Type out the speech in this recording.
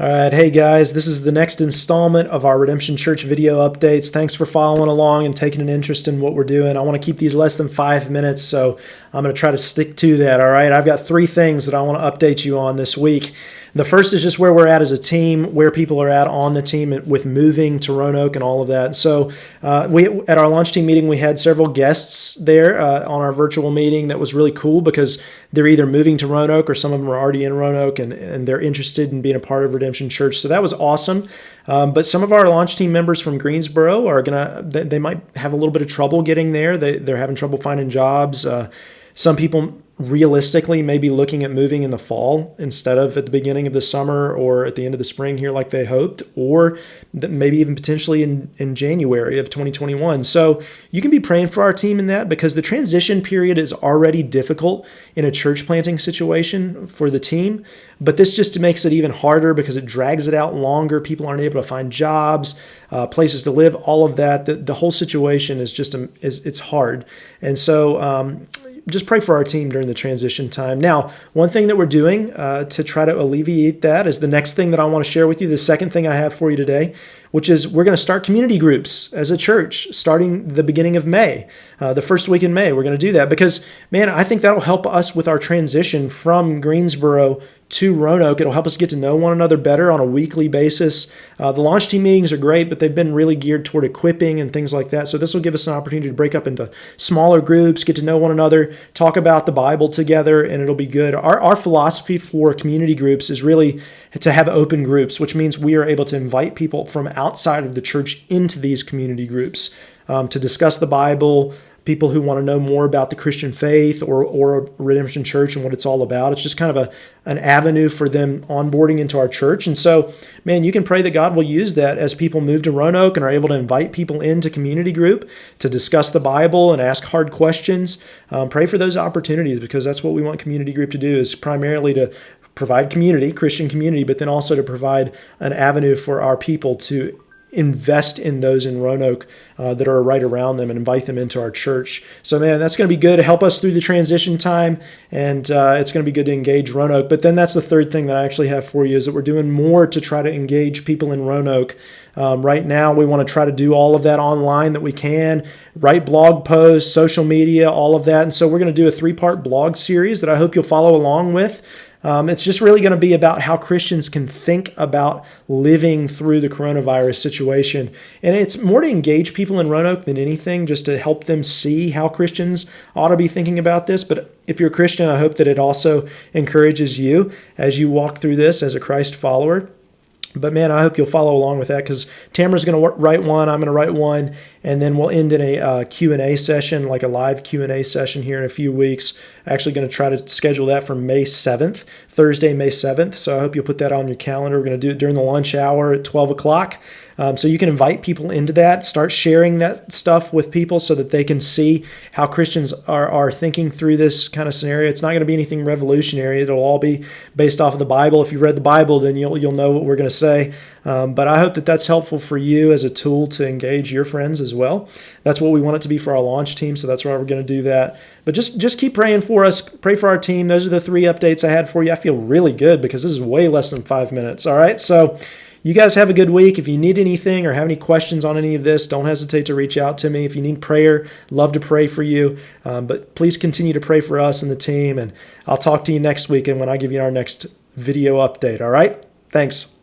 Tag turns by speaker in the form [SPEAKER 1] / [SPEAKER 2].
[SPEAKER 1] All right, hey guys, this is the next installment of our Redemption Church video updates. Thanks for following along and taking an interest in what we're doing. I want to keep these less than 5 minutes, so I'm going to try to stick to that, all right? I've got 3 things that I want to update you on this week. The first is just where we're at as a team, where people are at on the team with moving to Roanoke and all of that. So at our launch team meeting, we had several guests there on our virtual meeting. That was really cool because they're either moving to Roanoke or some of them are already in Roanoke and they're interested in being a part of Redemption Church. So that was awesome. But some of our launch team members from Greensboro are they might have a little bit of trouble getting there. They're having trouble finding jobs. Some people realistically may be looking at moving in the fall instead of at the beginning of the summer or at the end of the spring here like they hoped, or maybe even potentially in January of 2021. So you can be praying for our team in that, because the transition period is already difficult in a church planting situation for the team, but this just makes it even harder because it drags it out longer. People aren't able to find jobs, places to live, all of that. The whole situation is just it's hard. And so just pray for our team during the transition time. Now, one thing that we're doing to try to alleviate that is the next thing that I want to share with you, the second thing I have for you today, which is we're going to start community groups as a church starting the beginning of May, the first week in May. We're going to do that because, man, I think that'll help us with our transition from Greensboro to Roanoke. It'll help us get to know one another better on a weekly basis. The launch team meetings are great, but they've been really geared toward equipping and things like that. So this will give us an opportunity to break up into smaller groups, get to know one another, talk about the Bible together, and it'll be good. Our philosophy for community groups is really to have open groups, which means we are able to invite people from outside of the church into these community groups to discuss the Bible, people who want to know more about the Christian faith or Redemption Church and what it's all about. It's just kind of an avenue for them onboarding into our church. And so, man, you can pray that God will use that as people move to Roanoke and are able to invite people into community group to discuss the Bible and ask hard questions. Pray for those opportunities, because that's what we want community group to do, is primarily to provide community, Christian community, but then also to provide an avenue for our people to invest in those in Roanoke that are right around them and invite them into our church. So, man, that's going to be good to help us through the transition time, and it's going to be good to engage Roanoke. But then that's the third thing that I actually have for you, is that we're doing more to try to engage people in Roanoke. Right now, we want to try to do all of that online that we can, write blog posts, social media, all of that. And so we're going to do a 3-part blog series that I hope you'll follow along with. It's just really going to be about how Christians can think about living through the coronavirus situation. And it's more to engage people in Roanoke than anything, just to help them see how Christians ought to be thinking about this. But if you're a Christian, I hope that it also encourages you as you walk through this as a Christ follower. But, man, I hope you'll follow along with that, because Tamara's going to write one, I'm going to write one, and then we'll end in a Q&A session, like a live Q&A session here in a few weeks. Actually going to try to schedule that for May 7th, Thursday, May 7th. So I hope you'll put that on your calendar. We're going to do it during the lunch hour at 12 o'clock. So you can invite people into that, start sharing that stuff with people so that they can see how Christians are thinking through this kind of scenario. It's not going to be anything revolutionary. It'll all be based off of the Bible. If you've read the Bible, then you'll know what we're going to say. But I hope that that's helpful for you as a tool to engage your friends as well. That's what we want it to be for our launch team, so that's why we're going to do that. But just keep praying for us. Pray for our team. Those are the 3 updates I had for you. I feel really good because this is way less than 5 minutes. All right, so you guys have a good week. If you need anything or have any questions on any of this, don't hesitate to reach out to me. If you need prayer, love to pray for you. But please continue to pray for us and the team, and I'll talk to you next week and when I give you our next video update. All right? Thanks.